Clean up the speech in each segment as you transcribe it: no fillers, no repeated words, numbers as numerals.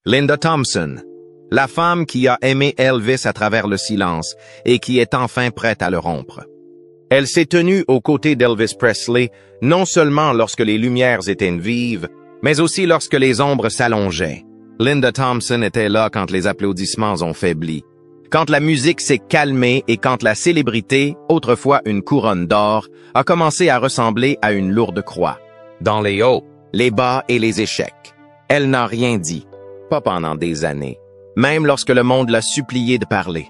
Linda Thompson, la femme qui a aimé Elvis à travers le silence et qui est enfin prête à le rompre. Elle s'est tenue aux côtés d'Elvis Presley, non seulement lorsque les lumières étaient vives, mais aussi lorsque les ombres s'allongeaient. Linda Thompson était là quand les applaudissements ont faibli, quand la musique s'est calmée et quand la célébrité, autrefois une couronne d'or, a commencé à ressembler à une lourde croix. Dans les hauts, les bas et les échecs, elle n'a rien dit, pas pendant des années, même lorsque le monde l'a supplié de parler.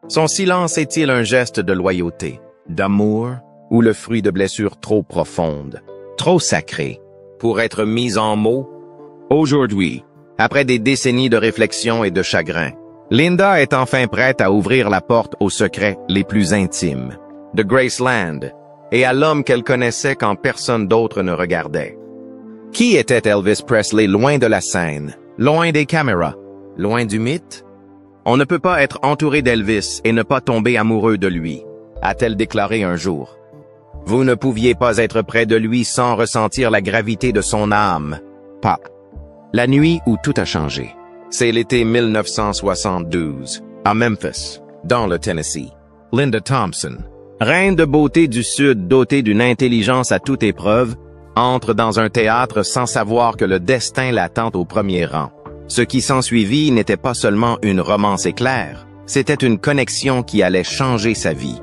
Son silence est-il un geste de loyauté, d'amour, ou le fruit de blessures trop profondes, trop sacrées, pour être mises en mots? Aujourd'hui, après des décennies de réflexion et de chagrin, Linda est enfin prête à ouvrir la porte aux secrets les plus intimes de Graceland et à l'homme qu'elle connaissait quand personne d'autre ne regardait. Qui était Elvis Presley loin de la scène, loin des caméras, loin du mythe? On ne peut pas être entouré d'Elvis et ne pas tomber amoureux de lui, a-t-elle déclaré un jour. Vous ne pouviez pas être près de lui sans ressentir la gravité de son âme. Pas. La nuit où tout a changé. C'est l'été 1972, à Memphis, dans le Tennessee. Linda Thompson, reine de beauté du Sud dotée d'une intelligence à toute épreuve, entre dans un théâtre sans savoir que le destin l'attend au premier rang. Ce qui s'ensuivit n'était pas seulement une romance éclair, c'était une connexion qui allait changer sa vie.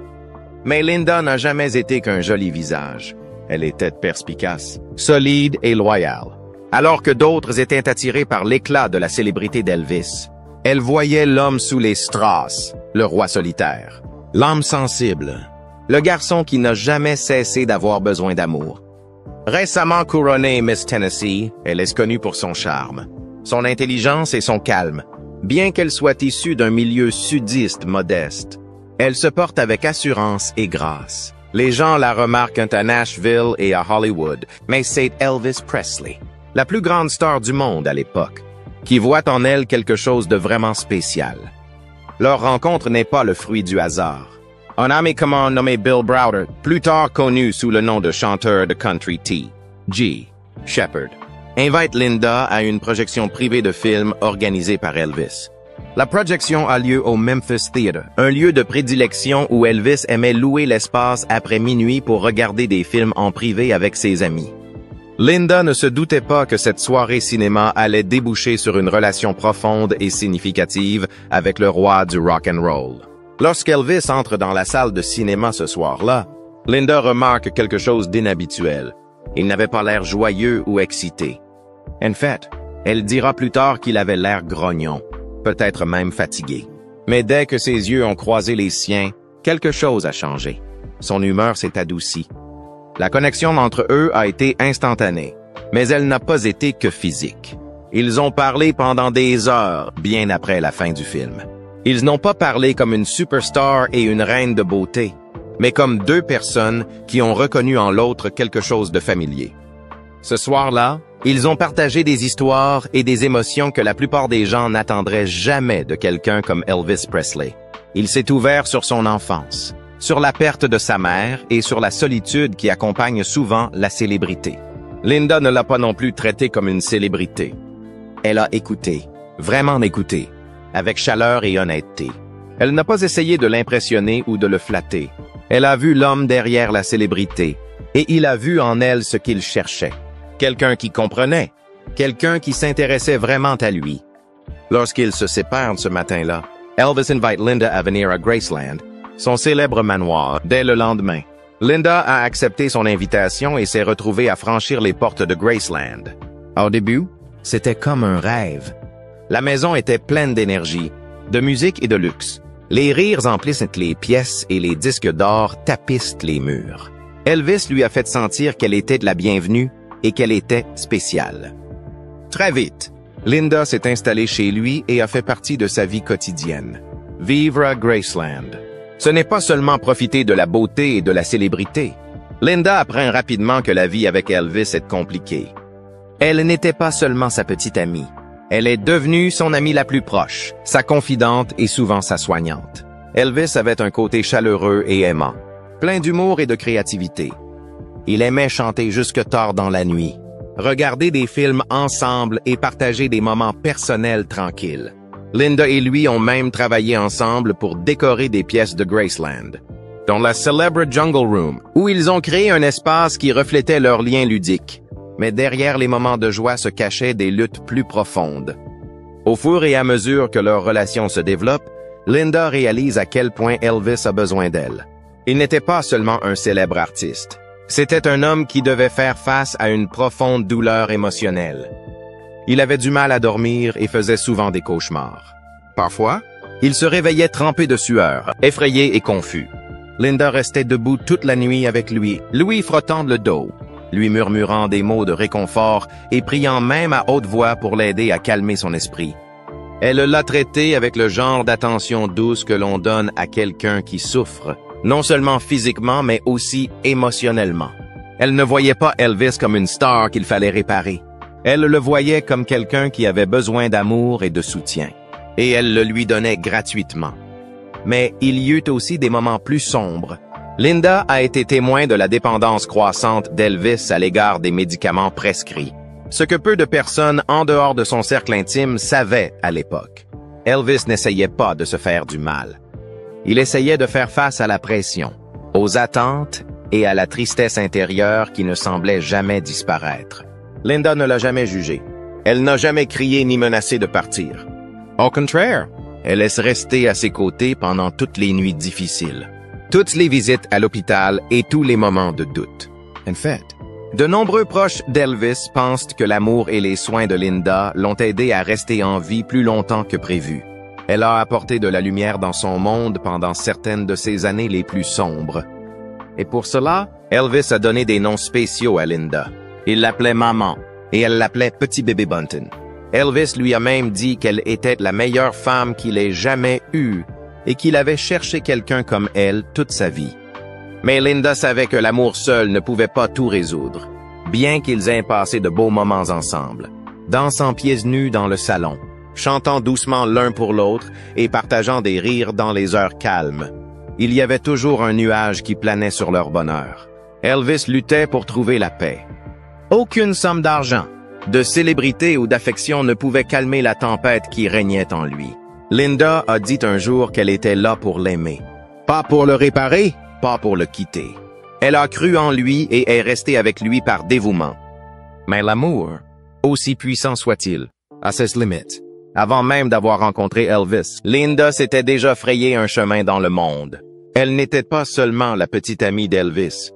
Mais Linda n'a jamais été qu'un joli visage. Elle était perspicace, solide et loyale. Alors que d'autres étaient attirés par l'éclat de la célébrité d'Elvis, elle voyait l'homme sous les strass, le roi solitaire, l'âme sensible, le garçon qui n'a jamais cessé d'avoir besoin d'amour. Récemment couronnée Miss Tennessee, elle est connue pour son charme, son intelligence et son calme. Bien qu'elle soit issue d'un milieu sudiste modeste, elle se porte avec assurance et grâce. Les gens la remarquent à Nashville et à Hollywood, mais c'est Elvis Presley, la plus grande star du monde à l'époque, qui voit en elle quelque chose de vraiment spécial. Leur rencontre n'est pas le fruit du hasard. Un ami commun nommé Bill Browder, plus tard connu sous le nom de chanteur de country T. G. Shepherd, invite Linda à une projection privée de film organisée par Elvis. La projection a lieu au Memphis Theater, un lieu de prédilection où Elvis aimait louer l'espace après minuit pour regarder des films en privé avec ses amis. Linda ne se doutait pas que cette soirée cinéma allait déboucher sur une relation profonde et significative avec le roi du rock and roll. Lorsqu'Elvis entre dans la salle de cinéma ce soir-là, Linda remarque quelque chose d'inhabituel. Il n'avait pas l'air joyeux ou excité. En fait, elle dira plus tard qu'il avait l'air grognon, peut-être même fatigué. Mais dès que ses yeux ont croisé les siens, quelque chose a changé. Son humeur s'est adoucie. La connexion entre eux a été instantanée, mais elle n'a pas été que physique. Ils ont parlé pendant des heures, bien après la fin du film. Ils n'ont pas parlé comme une superstar et une reine de beauté, mais comme deux personnes qui ont reconnu en l'autre quelque chose de familier. Ce soir-là, ils ont partagé des histoires et des émotions que la plupart des gens n'attendraient jamais de quelqu'un comme Elvis Presley. Il s'est ouvert sur son enfance, sur la perte de sa mère et sur la solitude qui accompagne souvent la célébrité. Linda ne l'a pas non plus traité comme une célébrité. Elle a écouté, vraiment écouté, avec chaleur et honnêteté. Elle n'a pas essayé de l'impressionner ou de le flatter. Elle a vu l'homme derrière la célébrité, et il a vu en elle ce qu'il cherchait. Quelqu'un qui comprenait, quelqu'un qui s'intéressait vraiment à lui. Lorsqu'ils se séparent ce matin-là, Elvis invite Linda à venir à Graceland, son célèbre manoir, dès le lendemain. Linda a accepté son invitation et s'est retrouvée à franchir les portes de Graceland. Au début, c'était comme un rêve. La maison était pleine d'énergie, de musique et de luxe. Les rires emplissent les pièces et les disques d'or tapissent les murs. Elvis lui a fait sentir qu'elle était de la bienvenue et qu'elle était spéciale. Très vite, Linda s'est installée chez lui et a fait partie de sa vie quotidienne. Vivre à Graceland. Ce n'est pas seulement profiter de la beauté et de la célébrité. Linda apprend rapidement que la vie avec Elvis est compliquée. Elle n'était pas seulement sa petite amie. Elle est devenue son amie la plus proche, sa confidente et souvent sa soignante. Elvis avait un côté chaleureux et aimant, plein d'humour et de créativité. Il aimait chanter jusque tard dans la nuit, regarder des films ensemble et partager des moments personnels tranquilles. Linda et lui ont même travaillé ensemble pour décorer des pièces de Graceland, dans la célèbre Jungle Room, où ils ont créé un espace qui reflétait leurs liens ludiques. Mais derrière les moments de joie se cachaient des luttes plus profondes. Au fur et à mesure que leur relation se développe, Linda réalise à quel point Elvis a besoin d'elle. Il n'était pas seulement un célèbre artiste. C'était un homme qui devait faire face à une profonde douleur émotionnelle. Il avait du mal à dormir et faisait souvent des cauchemars. Parfois, il se réveillait trempé de sueur, effrayé et confus. Linda restait debout toute la nuit avec lui frottant le dos, lui murmurant des mots de réconfort et priant même à haute voix pour l'aider à calmer son esprit. Elle l'a traité avec le genre d'attention douce que l'on donne à quelqu'un qui souffre, non seulement physiquement mais aussi émotionnellement. Elle ne voyait pas Elvis comme une star qu'il fallait réparer. Elle le voyait comme quelqu'un qui avait besoin d'amour et de soutien. Et elle le lui donnait gratuitement. Mais il y eut aussi des moments plus sombres. Linda a été témoin de la dépendance croissante d'Elvis à l'égard des médicaments prescrits. Ce que peu de personnes en dehors de son cercle intime savaient à l'époque. Elvis n'essayait pas de se faire du mal. Il essayait de faire face à la pression, aux attentes et à la tristesse intérieure qui ne semblait jamais disparaître. Linda ne l'a jamais jugé. Elle n'a jamais crié ni menacé de partir. Au contraire, elle laisse rester à ses côtés pendant toutes les nuits difficiles, toutes les visites à l'hôpital et tous les moments de doute. En fait, de nombreux proches d'Elvis pensent que l'amour et les soins de Linda l'ont aidé à rester en vie plus longtemps que prévu. Elle a apporté de la lumière dans son monde pendant certaines de ses années les plus sombres. Et pour cela, Elvis a donné des noms spéciaux à Linda. Il l'appelait maman et elle l'appelait petit bébé Bunton. Elvis lui a même dit qu'elle était la meilleure femme qu'il ait jamais eue et qu'il avait cherché quelqu'un comme elle toute sa vie. Mais Linda savait que l'amour seul ne pouvait pas tout résoudre, bien qu'ils aient passé de beaux moments ensemble, dansant pieds nus dans le salon, chantant doucement l'un pour l'autre et partageant des rires dans les heures calmes. Il y avait toujours un nuage qui planait sur leur bonheur. Elvis luttait pour trouver la paix. Aucune somme d'argent, de célébrité ou d'affection ne pouvait calmer la tempête qui régnait en lui. Linda a dit un jour qu'elle était là pour l'aimer. Pas pour le réparer, pas pour le quitter. Elle a cru en lui et est restée avec lui par dévouement. Mais l'amour, aussi puissant soit-il, a ses limites. Avant même d'avoir rencontré Elvis, Linda s'était déjà frayé un chemin dans le monde. Elle n'était pas seulement la petite amie d'Elvis.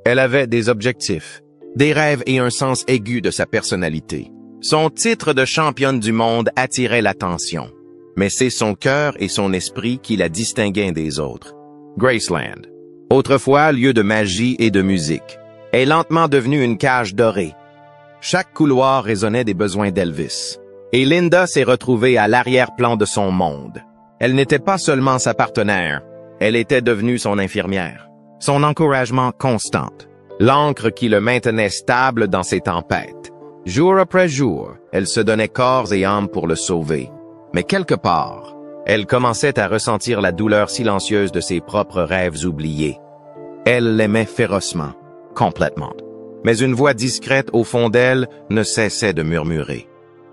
Elle avait des objectifs, des rêves et un sens aigu de sa personnalité. Son titre de championne du monde attirait l'attention, mais c'est son cœur et son esprit qui la distinguaient des autres. Graceland, autrefois lieu de magie et de musique, est lentement devenu une cage dorée. Chaque couloir résonnait des besoins d'Elvis, et Linda s'est retrouvée à l'arrière-plan de son monde. Elle n'était pas seulement sa partenaire, elle était devenue son infirmière, son encouragement constant. L'encre qui le maintenait stable dans ses tempêtes. Jour après jour, elle se donnait corps et âme pour le sauver. Mais quelque part, elle commençait à ressentir la douleur silencieuse de ses propres rêves oubliés. Elle l'aimait férocement, complètement. Mais une voix discrète au fond d'elle ne cessait de murmurer.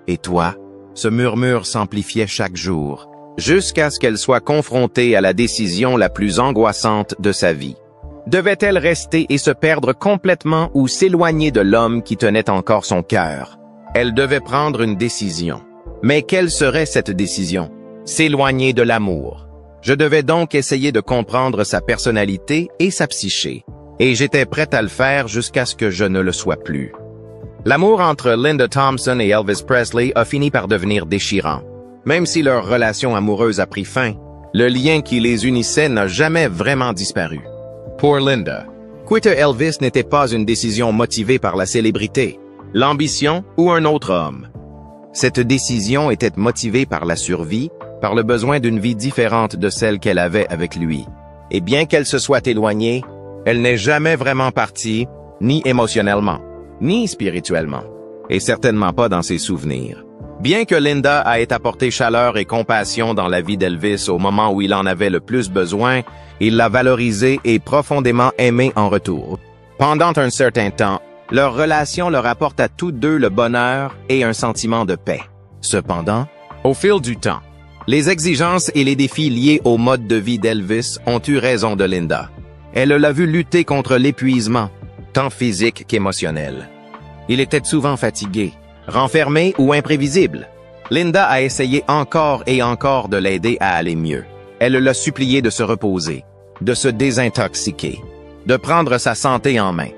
Et toi? Ce murmure s'amplifiait chaque jour, jusqu'à ce qu'elle soit confrontée à la décision la plus angoissante de sa vie. Devait-elle rester et se perdre complètement ou s'éloigner de l'homme qui tenait encore son cœur? Elle devait prendre une décision. Mais quelle serait cette décision? S'éloigner de l'amour. Je devais donc essayer de comprendre sa personnalité et sa psyché. Et j'étais prête à le faire jusqu'à ce que je ne le sois plus. L'amour entre Linda Thompson et Elvis Presley a fini par devenir déchirant. Même si leur relation amoureuse a pris fin, le lien qui les unissait n'a jamais vraiment disparu. Pour Linda, quitter Elvis n'était pas une décision motivée par la célébrité, l'ambition ou un autre homme. Cette décision était motivée par la survie, par le besoin d'une vie différente de celle qu'elle avait avec lui. Et bien qu'elle se soit éloignée, elle n'est jamais vraiment partie, ni émotionnellement, ni spirituellement, et certainement pas dans ses souvenirs. Bien que Linda ait apporté chaleur et compassion dans la vie d'Elvis au moment où il en avait le plus besoin, il l'a valorisé et profondément aimé en retour. Pendant un certain temps, Leur relation leur apporte à tous deux le bonheur et un sentiment de paix. Cependant, au fil du temps, les exigences et les défis liés au mode de vie d'Elvis ont eu raison de Linda. Elle l'a vu lutter contre l'épuisement, tant physique qu'émotionnel. Il était souvent fatigué, renfermé ou imprévisible. Linda a essayé encore et encore de l'aider à aller mieux. Elle l'a supplié de se reposer, de se désintoxiquer, de prendre sa santé en main.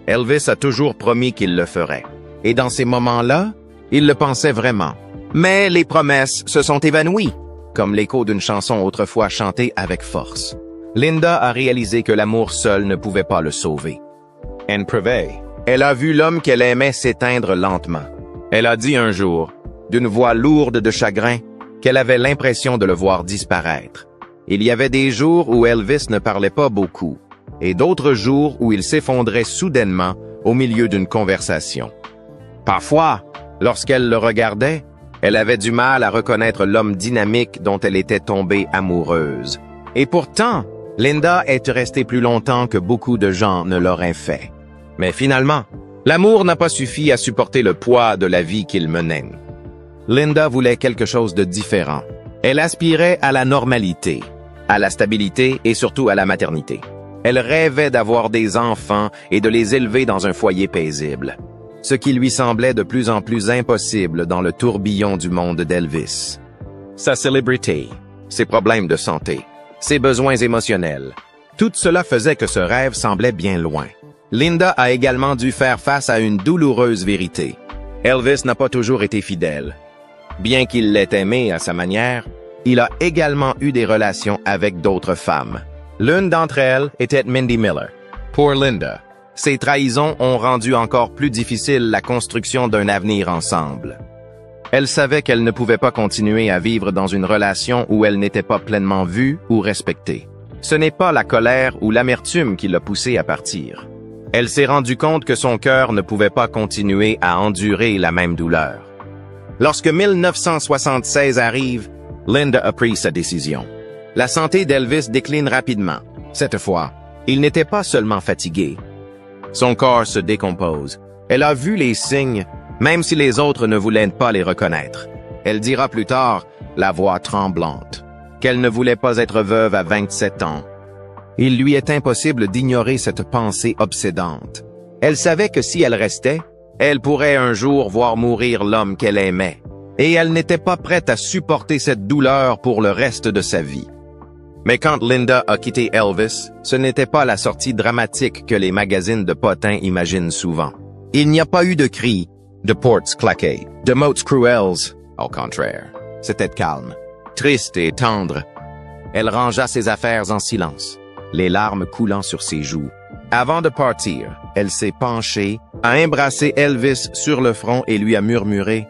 Elvis a toujours promis qu'il le ferait. Et dans ces moments-là, il le pensait vraiment. Mais les promesses se sont évanouies, comme l'écho d'une chanson autrefois chantée avec force. Linda a réalisé que l'amour seul ne pouvait pas le sauver. Elle a vu l'homme qu'elle aimait s'éteindre lentement. Elle a dit un jour, d'une voix lourde de chagrin, qu'elle avait l'impression de le voir disparaître. Il y avait des jours où Elvis ne parlait pas beaucoup, et d'autres jours où il s'effondrait soudainement au milieu d'une conversation. Parfois, lorsqu'elle le regardait, elle avait du mal à reconnaître l'homme dynamique dont elle était tombée amoureuse. Et pourtant, Linda est restée plus longtemps que beaucoup de gens ne l'auraient fait. Mais finalement, l'amour n'a pas suffi à supporter le poids de la vie qu'il menait. Linda voulait quelque chose de différent. Elle aspirait à la normalité, à la stabilité et surtout à la maternité. Elle rêvait d'avoir des enfants et de les élever dans un foyer paisible, ce qui lui semblait de plus en plus impossible dans le tourbillon du monde d'Elvis. Sa célébrité, ses problèmes de santé, ses besoins émotionnels, tout cela faisait que ce rêve semblait bien loin. Linda a également dû faire face à une douloureuse vérité. Elvis n'a pas toujours été fidèle. Bien qu'il l'ait aimé à sa manière, il a également eu des relations avec d'autres femmes. L'une d'entre elles était Mindy Miller. Pour Linda, ces trahisons ont rendu encore plus difficile la construction d'un avenir ensemble. Elle savait qu'elle ne pouvait pas continuer à vivre dans une relation où elle n'était pas pleinement vue ou respectée. Ce n'est pas la colère ou l'amertume qui l'a poussée à partir. Elle s'est rendue compte que son cœur ne pouvait pas continuer à endurer la même douleur. Lorsque 1976 arrive, Linda a pris sa décision. La santé d'Elvis décline rapidement. Cette fois, il n'était pas seulement fatigué. Son corps se décompose. Elle a vu les signes, même si les autres ne voulaient pas les reconnaître. Elle dira plus tard, la voix tremblante, qu'elle ne voulait pas être veuve à 27 ans. Il lui est impossible d'ignorer cette pensée obsédante. Elle savait que si elle restait, elle pourrait un jour voir mourir l'homme qu'elle aimait. Et elle n'était pas prête à supporter cette douleur pour le reste de sa vie. Mais quand Linda a quitté Elvis, ce n'était pas la sortie dramatique que les magazines de potins imaginent souvent. Il n'y a pas eu de cris, de portes claquées, de mots cruels. Au contraire, c'était calme, triste et tendre. Elle rangea ses affaires en silence, les larmes coulant sur ses joues. Avant de partir, elle s'est penchée, a embrassé Elvis sur le front et lui a murmuré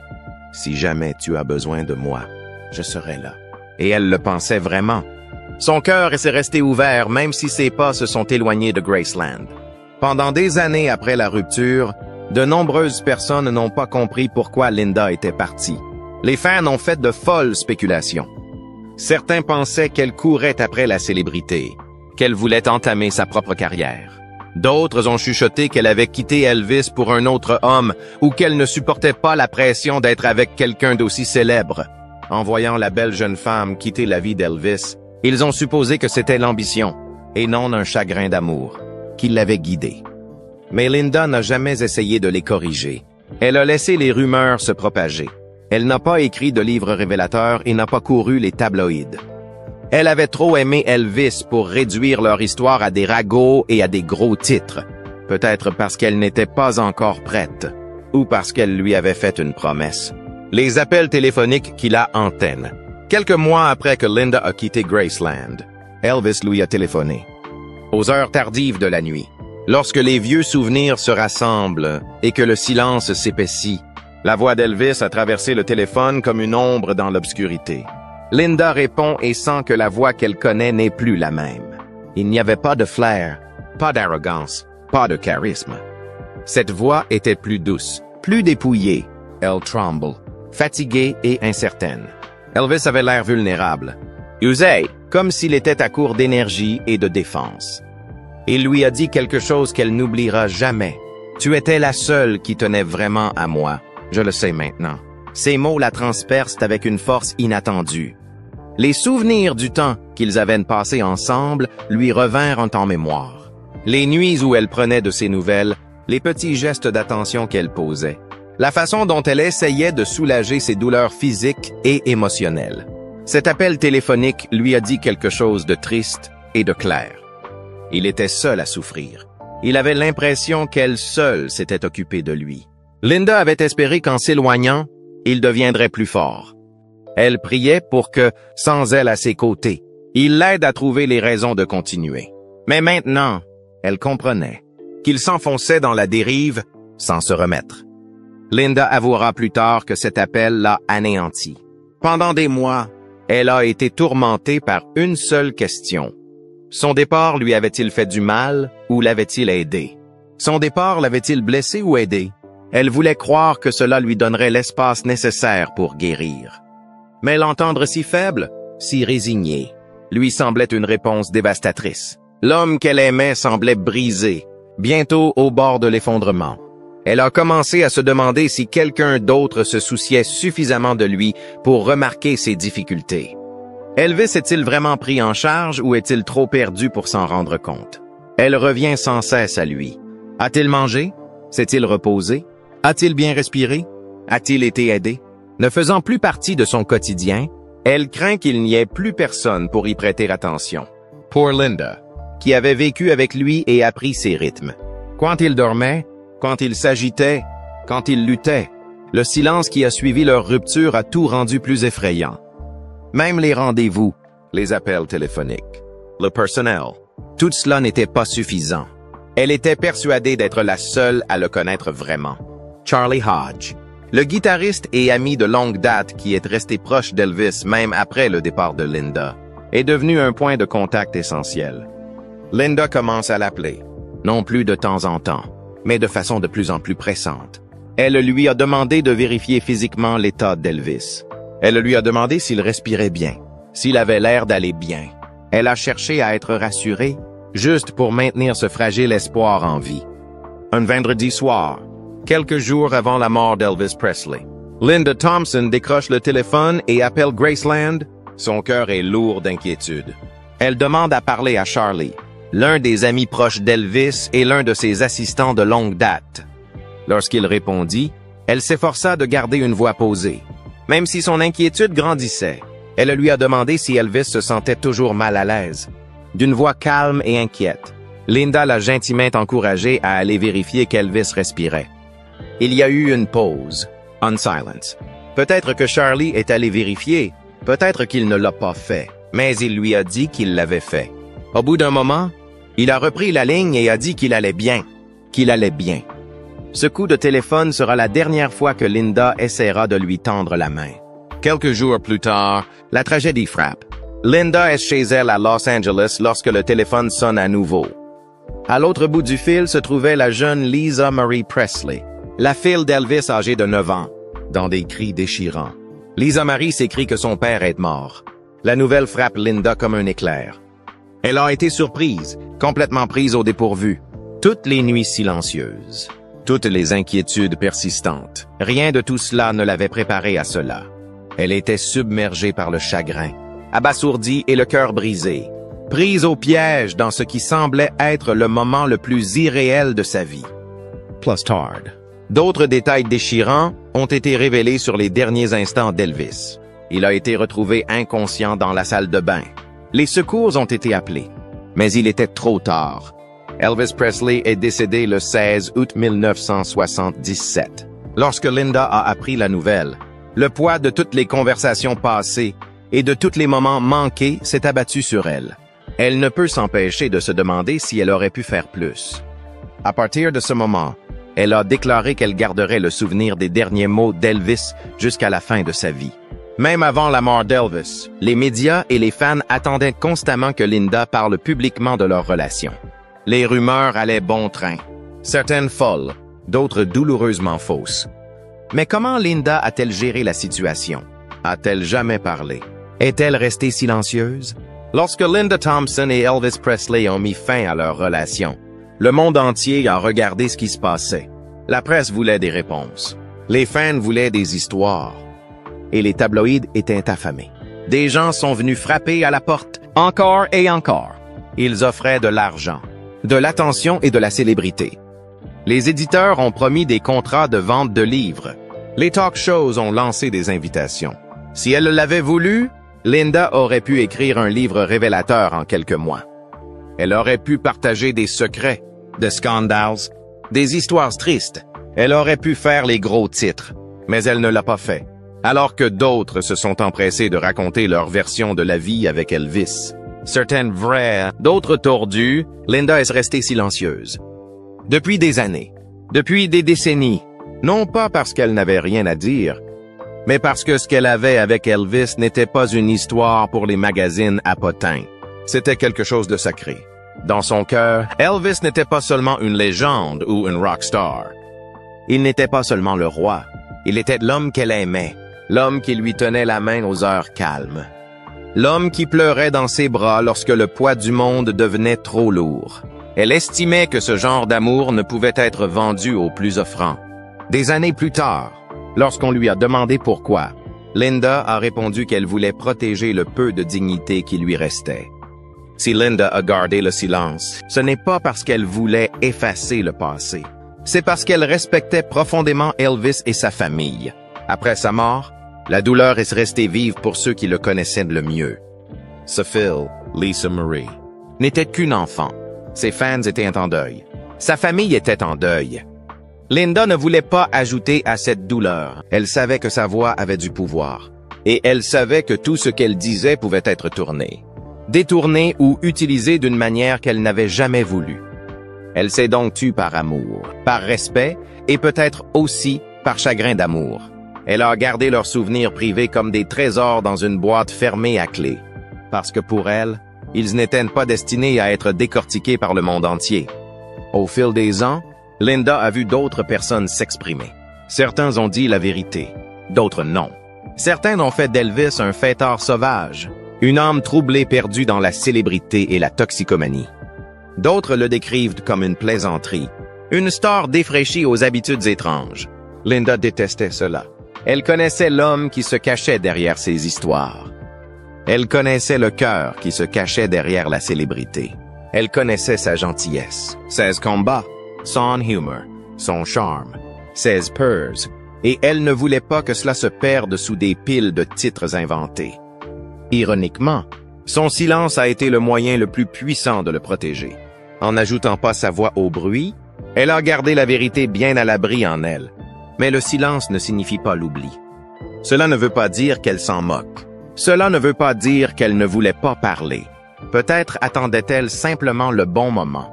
« Si jamais tu as besoin de moi, je serai là. » Et elle le pensait vraiment. Son cœur s'est resté ouvert même si ses pas se sont éloignés de Graceland. Pendant des années après la rupture, de nombreuses personnes n'ont pas compris pourquoi Linda était partie. Les fans ont fait de folles spéculations. Certains pensaient qu'elle courait après la célébrité, qu'elle voulait entamer sa propre carrière. D'autres ont chuchoté qu'elle avait quitté Elvis pour un autre homme ou qu'elle ne supportait pas la pression d'être avec quelqu'un d'aussi célèbre. En voyant la belle jeune femme quitter la vie d'Elvis, ils ont supposé que c'était l'ambition, et non un chagrin d'amour, qui l'avait guidée. Mais Linda n'a jamais essayé de les corriger. Elle a laissé les rumeurs se propager. Elle n'a pas écrit de livres révélateurs et n'a pas couru les tabloïds. Elle avait trop aimé Elvis pour réduire leur histoire à des ragots et à des gros titres. Peut-être parce qu'elle n'était pas encore prête, ou parce qu'elle lui avait fait une promesse. Les appels téléphoniques qui la hantaient. Quelques mois après que Linda a quitté Graceland, Elvis lui a téléphoné. Aux heures tardives de la nuit, lorsque les vieux souvenirs se rassemblent et que le silence s'épaissit, la voix d'Elvis a traversé le téléphone comme une ombre dans l'obscurité. Linda répond et sent que la voix qu'elle connaît n'est plus la même. Il n'y avait pas de flair, pas d'arrogance, pas de charisme. Cette voix était plus douce, plus dépouillée. Elle tremble, fatiguée et incertaine. Elvis avait l'air vulnérable, usé, comme s'il était à court d'énergie et de défense. Il lui a dit quelque chose qu'elle n'oubliera jamais. Tu étais la seule qui tenait vraiment à moi. Je le sais maintenant. » Ces mots la transpercent avec une force inattendue. Les souvenirs du temps qu'ils avaient passé ensemble lui revinrent en mémoire. Les nuits où elle prenait de ses nouvelles, les petits gestes d'attention qu'elle posait, la façon dont elle essayait de soulager ses douleurs physiques et émotionnelles. Cet appel téléphonique lui a dit quelque chose de triste et de clair. Il était seul à souffrir. Il avait l'impression qu'elle seule s'était occupée de lui. Linda avait espéré qu'en s'éloignant, il deviendrait plus fort. Elle priait pour que, sans elle à ses côtés, il l'aide à trouver les raisons de continuer. Mais maintenant, elle comprenait qu'il s'enfonçait dans la dérive sans se remettre. Linda avouera plus tard que cet appel l'a anéanti. Pendant des mois, elle a été tourmentée par une seule question. Son départ lui avait-il fait du mal ou l'avait-il aidé? Son départ l'avait-il blessé ou aidé? Elle voulait croire que cela lui donnerait l'espace nécessaire pour guérir. Mais l'entendre si faible, si résigné, lui semblait une réponse dévastatrice. L'homme qu'elle aimait semblait brisé, bientôt au bord de l'effondrement. Elle a commencé à se demander si quelqu'un d'autre se souciait suffisamment de lui pour remarquer ses difficultés. Elvis est-il vraiment pris en charge ou est-il trop perdu pour s'en rendre compte? Elle revient sans cesse à lui. A-t-il mangé? S'est-il reposé? A-t-il bien respiré? A-t-il été aidé? Ne faisant plus partie de son quotidien, elle craint qu'il n'y ait plus personne pour y prêter attention. Pour Linda, qui avait vécu avec lui et appris ses rythmes. Quand il dormait, quand il s'agitait, quand il luttait, le silence qui a suivi leur rupture a tout rendu plus effrayant. Même les rendez-vous, les appels téléphoniques, le personnel, tout cela n'était pas suffisant. Elle était persuadée d'être la seule à le connaître vraiment. Charlie Hodge, le guitariste et ami de longue date qui est resté proche d'Elvis même après le départ de Linda, est devenu un point de contact essentiel. Linda commence à l'appeler, non plus de temps en temps, mais de façon de plus en plus pressante. Elle lui a demandé de vérifier physiquement l'état d'Elvis. Elle lui a demandé s'il respirait bien, s'il avait l'air d'aller bien. Elle a cherché à être rassurée, juste pour maintenir ce fragile espoir en vie. Un vendredi soir, quelques jours avant la mort d'Elvis Presley, Linda Thompson décroche le téléphone et appelle Graceland. Son cœur est lourd d'inquiétude. Elle demande à parler à Charlie, l'un des amis proches d'Elvis et l'un de ses assistants de longue date. Lorsqu'il répondit, elle s'efforça de garder une voix posée. Même si son inquiétude grandissait, elle lui a demandé si Elvis se sentait toujours mal à l'aise. D'une voix calme et inquiète, Linda l'a gentiment encouragé à aller vérifier qu'Elvis respirait. Il y a eu une pause, un silence. Peut-être que Charlie est allé vérifier, peut-être qu'il ne l'a pas fait, mais il lui a dit qu'il l'avait fait. Au bout d'un moment, il a repris la ligne et a dit qu'il allait bien, qu'il allait bien. Ce coup de téléphone sera la dernière fois que Linda essaiera de lui tendre la main. Quelques jours plus tard, la tragédie frappe. Linda est chez elle à Los Angeles lorsque le téléphone sonne à nouveau. À l'autre bout du fil se trouvait la jeune Lisa Marie Presley, la fille d'Elvis âgée de 9 ans, dans des cris déchirants. Lisa Marie s'écrie que son père est mort. La nouvelle frappe Linda comme un éclair. Elle a été surprise, complètement prise au dépourvu. Toutes les nuits silencieuses, toutes les inquiétudes persistantes, rien de tout cela ne l'avait préparée à cela. Elle était submergée par le chagrin, abasourdie et le cœur brisé, prise au piège dans ce qui semblait être le moment le plus irréel de sa vie. Plus tard, d'autres détails déchirants ont été révélés sur les derniers instants d'Elvis. Il a été retrouvé inconscient dans la salle de bain. Les secours ont été appelés, mais il était trop tard. Elvis Presley est décédé le 16 août 1977. Lorsque Linda a appris la nouvelle, le poids de toutes les conversations passées et de tous les moments manqués s'est abattu sur elle. Elle ne peut s'empêcher de se demander si elle aurait pu faire plus. À partir de ce moment, elle a déclaré qu'elle garderait le souvenir des derniers mots d'Elvis jusqu'à la fin de sa vie. Même avant la mort d'Elvis, les médias et les fans attendaient constamment que Linda parle publiquement de leur relation. Les rumeurs allaient bon train, certaines folles, d'autres douloureusement fausses. Mais comment Linda a-t-elle géré la situation? A-t-elle jamais parlé? Est-elle restée silencieuse? Lorsque Linda Thompson et Elvis Presley ont mis fin à leur relation, Le monde entier a regardé ce qui se passait. La presse voulait des réponses. Les fans voulaient des histoires. Et les tabloïds étaient affamés. Des gens sont venus frapper à la porte, encore et encore. Ils offraient de l'argent, de l'attention et de la célébrité. Les éditeurs ont promis des contrats de vente de livres. Les talk shows ont lancé des invitations. Si elle l'avait voulu, Linda aurait pu écrire un livre révélateur en quelques mois. Elle aurait pu partager des secrets, des scandales, des histoires tristes. Elle aurait pu faire les gros titres, mais elle ne l'a pas fait. Alors que d'autres se sont empressés de raconter leur version de la vie avec Elvis. Certaines vraies, d'autres tordues, Linda est restée silencieuse. Depuis des années, depuis des décennies, non pas parce qu'elle n'avait rien à dire, mais parce que ce qu'elle avait avec Elvis n'était pas une histoire pour les magazines à potins. C'était quelque chose de sacré. Dans son cœur, Elvis n'était pas seulement une légende ou une rockstar. Il n'était pas seulement le roi, il était l'homme qu'elle aimait. L'homme qui lui tenait la main aux heures calmes. L'homme qui pleurait dans ses bras lorsque le poids du monde devenait trop lourd. Elle estimait que ce genre d'amour ne pouvait être vendu au plus offrant. Des années plus tard, lorsqu'on lui a demandé pourquoi, Linda a répondu qu'elle voulait protéger le peu de dignité qui lui restait. Si Linda a gardé le silence, ce n'est pas parce qu'elle voulait effacer le passé. C'est parce qu'elle respectait profondément Elvis et sa famille. Après sa mort, la douleur est restée vive pour ceux qui le connaissaient le mieux. Sa fille, Lisa Marie, n'était qu'une enfant. Ses fans étaient en deuil. Sa famille était en deuil. Linda ne voulait pas ajouter à cette douleur. Elle savait que sa voix avait du pouvoir. Et elle savait que tout ce qu'elle disait pouvait être tourné. Détourné ou utilisé d'une manière qu'elle n'avait jamais voulu. Elle s'est donc tue par amour, par respect et peut-être aussi par chagrin d'amour. Elle a gardé leurs souvenirs privés comme des trésors dans une boîte fermée à clé. Parce que pour elle, ils n'étaient pas destinés à être décortiqués par le monde entier. Au fil des ans, Linda a vu d'autres personnes s'exprimer. Certains ont dit la vérité, d'autres non. Certains ont fait d'Elvis un fêtard sauvage, une âme troublée perdue dans la célébrité et la toxicomanie. D'autres le décrivent comme une plaisanterie, une star défraîchie aux habitudes étranges. Linda détestait cela. Elle connaissait l'homme qui se cachait derrière ses histoires. Elle connaissait le cœur qui se cachait derrière la célébrité. Elle connaissait sa gentillesse, ses combats, son humour, son charme, ses peurs, et elle ne voulait pas que cela se perde sous des piles de titres inventés. Ironiquement, son silence a été le moyen le plus puissant de le protéger. En n'ajoutant pas sa voix au bruit, elle a gardé la vérité bien à l'abri en elle. Mais le silence ne signifie pas l'oubli. Cela ne veut pas dire qu'elle s'en moque. Cela ne veut pas dire qu'elle ne voulait pas parler. Peut-être attendait-elle simplement le bon moment.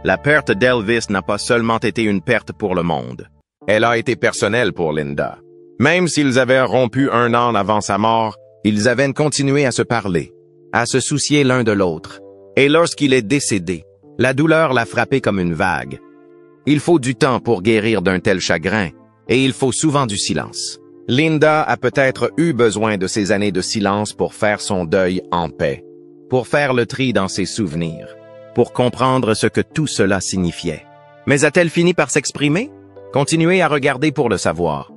La perte d'Elvis n'a pas seulement été une perte pour le monde. Elle a été personnelle pour Linda. Même s'ils avaient rompu 1 an avant sa mort, ils avaient continué à se parler, à se soucier l'un de l'autre. Et lorsqu'il est décédé, la douleur l'a frappé comme une vague. Il faut du temps pour guérir d'un tel chagrin. Et il faut souvent du silence. Linda a peut-être eu besoin de ces années de silence pour faire son deuil en paix, pour faire le tri dans ses souvenirs, pour comprendre ce que tout cela signifiait. Mais a-t-elle fini par s'exprimer? Continuez à regarder pour le savoir.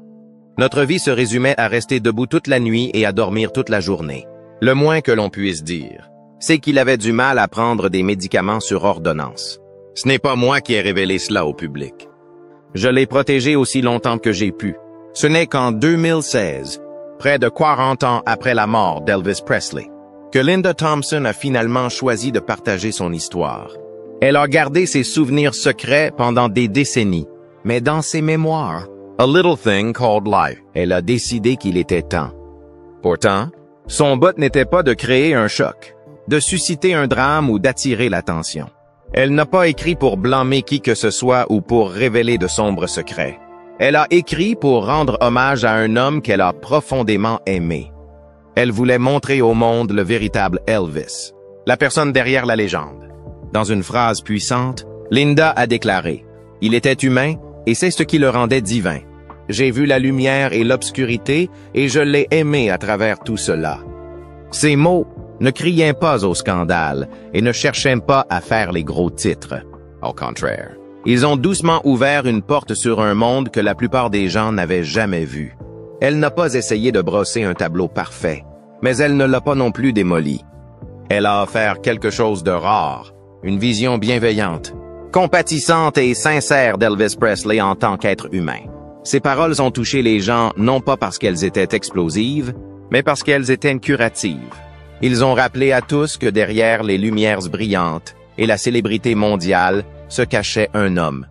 Notre vie se résumait à rester debout toute la nuit et à dormir toute la journée. Le moins que l'on puisse dire, c'est qu'il avait du mal à prendre des médicaments sur ordonnance. Ce n'est pas moi qui ai révélé cela au public. Je l'ai protégé aussi longtemps que j'ai pu. Ce n'est qu'en 2016, près de 40 ans après la mort d'Elvis Presley, que Linda Thompson a finalement choisi de partager son histoire. Elle a gardé ses souvenirs secrets pendant des décennies, mais dans ses mémoires, A Little Thing Called Life, elle a décidé qu'il était temps. Pourtant, son but n'était pas de créer un choc, de susciter un drame ou d'attirer l'attention. Elle n'a pas écrit pour blâmer qui que ce soit ou pour révéler de sombres secrets. Elle a écrit pour rendre hommage à un homme qu'elle a profondément aimé. Elle voulait montrer au monde le véritable Elvis, la personne derrière la légende. Dans une phrase puissante, Linda a déclaré « Il était humain et c'est ce qui le rendait divin. J'ai vu la lumière et l'obscurité et je l'ai aimé à travers tout cela. » Ces mots ne criaient pas au scandale et ne cherchaient pas à faire les gros titres. Au contraire, ils ont doucement ouvert une porte sur un monde que la plupart des gens n'avaient jamais vu. Elle n'a pas essayé de brosser un tableau parfait, mais elle ne l'a pas non plus démoli. Elle a offert quelque chose de rare, une vision bienveillante, compatissante et sincère d'Elvis Presley en tant qu'être humain. Ses paroles ont touché les gens non pas parce qu'elles étaient explosives, mais parce qu'elles étaient curatives. Ils ont rappelé à tous que derrière les lumières brillantes et la célébrité mondiale se cachait un homme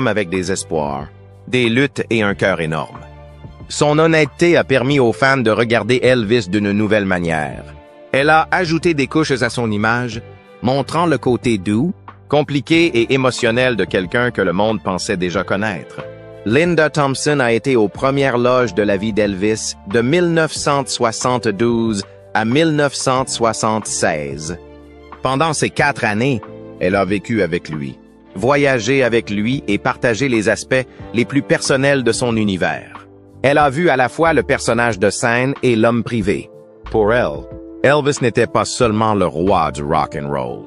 avec des espoirs, des luttes et un cœur énorme. Son honnêteté a permis aux fans de regarder Elvis d'une nouvelle manière. Elle a ajouté des couches à son image, montrant le côté doux, compliqué et émotionnel de quelqu'un que le monde pensait déjà connaître. Linda Thompson a été aux premières loges de la vie d'Elvis de 1972 à 1976. Pendant ces 4 années, elle a vécu avec lui, voyagé avec lui et partagé les aspects les plus personnels de son univers. Elle a vu à la fois le personnage de scène et l'homme privé. Pour elle, Elvis n'était pas seulement le roi du rock and roll.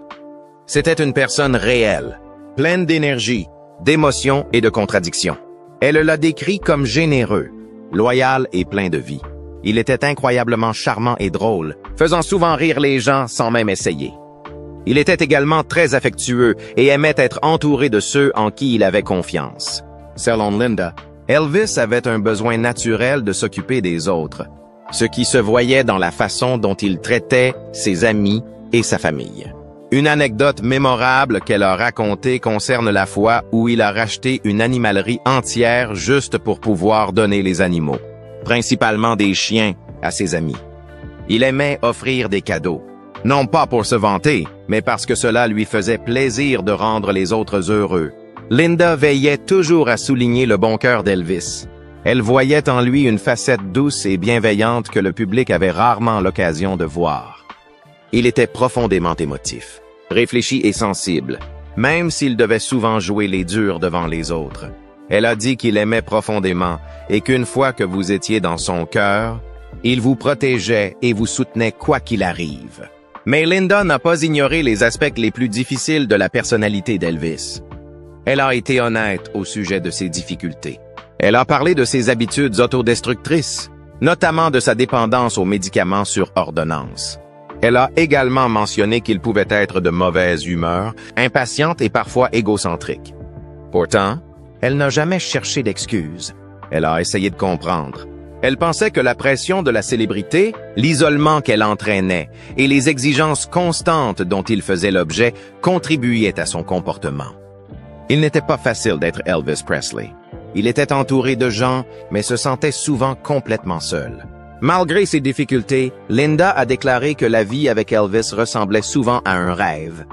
C'était une personne réelle, pleine d'énergie, d'émotions et de contradictions. Elle l'a décrit comme généreux, loyal et plein de vie. Il était incroyablement charmant et drôle, faisant souvent rire les gens sans même essayer. Il était également très affectueux et aimait être entouré de ceux en qui il avait confiance. Selon Linda, Elvis avait un besoin naturel de s'occuper des autres, ce qui se voyait dans la façon dont il traitait ses amis et sa famille. Une anecdote mémorable qu'elle a racontée concerne la fois où il a racheté une animalerie entière juste pour pouvoir donner les animaux, principalement des chiens, à ses amis. Il aimait offrir des cadeaux, non pas pour se vanter, mais parce que cela lui faisait plaisir de rendre les autres heureux. Linda veillait toujours à souligner le bon cœur d'Elvis. Elle voyait en lui une facette douce et bienveillante que le public avait rarement l'occasion de voir. Il était profondément émotif, réfléchi et sensible, même s'il devait souvent jouer les durs devant les autres. Elle a dit qu'il aimait profondément et qu'une fois que vous étiez dans son cœur, il vous protégeait et vous soutenait quoi qu'il arrive. Mais Linda n'a pas ignoré les aspects les plus difficiles de la personnalité d'Elvis. Elle a été honnête au sujet de ses difficultés. Elle a parlé de ses habitudes autodestructrices, notamment de sa dépendance aux médicaments sur ordonnance. Elle a également mentionné qu'il pouvait être de mauvaise humeur, impatiente et parfois égocentrique. Pourtant, elle n'a jamais cherché d'excuses. Elle a essayé de comprendre. Elle pensait que la pression de la célébrité, l'isolement qu'elle entraînait et les exigences constantes dont il faisait l'objet contribuaient à son comportement. Il n'était pas facile d'être Elvis Presley. Il était entouré de gens, mais se sentait souvent complètement seul. Malgré ses difficultés, Linda a déclaré que la vie avec Elvis ressemblait souvent à un rêve.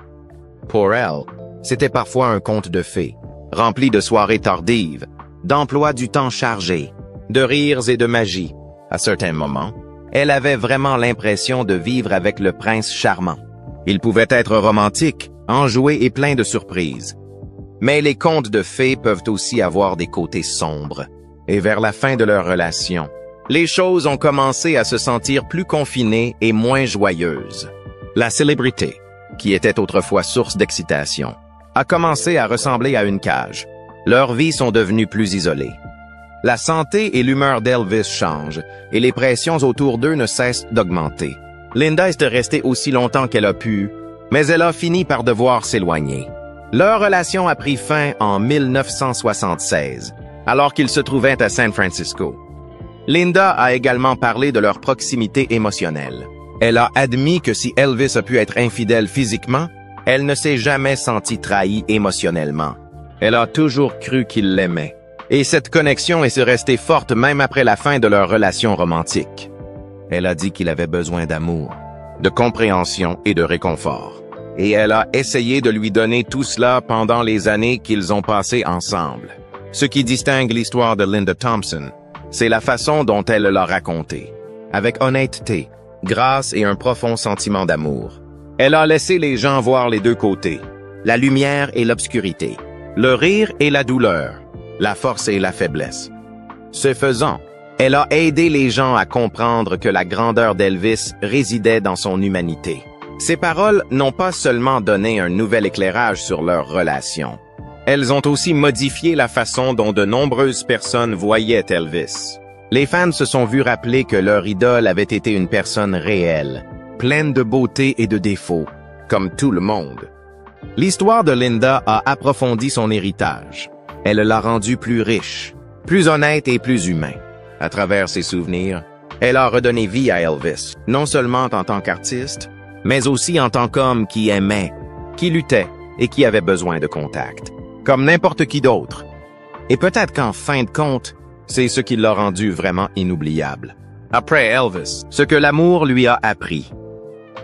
Pour elle, c'était parfois un conte de fées, rempli de soirées tardives, d'emplois du temps chargés, de rires et de magie. À certains moments, elle avait vraiment l'impression de vivre avec le prince charmant. Il pouvait être romantique, enjoué et plein de surprises. Mais les contes de fées peuvent aussi avoir des côtés sombres. Et vers la fin de leur relation, les choses ont commencé à se sentir plus confinées et moins joyeuses. La célébrité, qui était autrefois source d'excitation, a commencé à ressembler à une cage. Leurs vies sont devenues plus isolées. La santé et l'humeur d'Elvis changent, et les pressions autour d'eux ne cessent d'augmenter. Linda est restée aussi longtemps qu'elle a pu, mais elle a fini par devoir s'éloigner. Leur relation a pris fin en 1976, alors qu'ils se trouvaient à San Francisco. Linda a également parlé de leur proximité émotionnelle. Elle a admis que si Elvis a pu être infidèle physiquement, elle ne s'est jamais sentie trahie émotionnellement. Elle a toujours cru qu'il l'aimait. Et cette connexion est restée forte même après la fin de leur relation romantique. Elle a dit qu'il avait besoin d'amour, de compréhension et de réconfort. Et elle a essayé de lui donner tout cela pendant les années qu'ils ont passées ensemble. Ce qui distingue l'histoire de Linda Thompson, c'est la façon dont elle l'a racontée, avec honnêteté, grâce et un profond sentiment d'amour. Elle a laissé les gens voir les deux côtés, la lumière et l'obscurité, le rire et la douleur, la force et la faiblesse. Ce faisant, elle a aidé les gens à comprendre que la grandeur d'Elvis résidait dans son humanité. Ces paroles n'ont pas seulement donné un nouvel éclairage sur leur relation. Elles ont aussi modifié la façon dont de nombreuses personnes voyaient Elvis. Les fans se sont vus rappeler que leur idole avait été une personne réelle, pleine de beauté et de défauts, comme tout le monde. L'histoire de Linda a approfondi son héritage. Elle l'a rendu plus riche, plus honnête et plus humain. À travers ses souvenirs, elle a redonné vie à Elvis, non seulement en tant qu'artiste, mais aussi en tant qu'homme qui aimait, qui luttait et qui avait besoin de contact, comme n'importe qui d'autre. Et peut-être qu'en fin de compte, c'est ce qui l'a rendu vraiment inoubliable. Après Elvis, ce que l'amour lui a appris.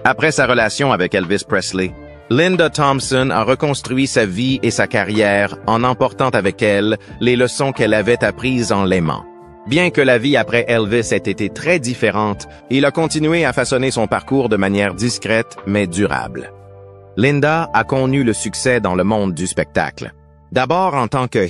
Après sa relation avec Elvis Presley, Linda Thompson a reconstruit sa vie et sa carrière en emportant avec elle les leçons qu'elle avait apprises en l'aimant. Bien que la vie après Elvis ait été très différente, il a continué à façonner son parcours de manière discrète mais durable. Linda a connu le succès dans le monde du spectacle. D'abord en tant que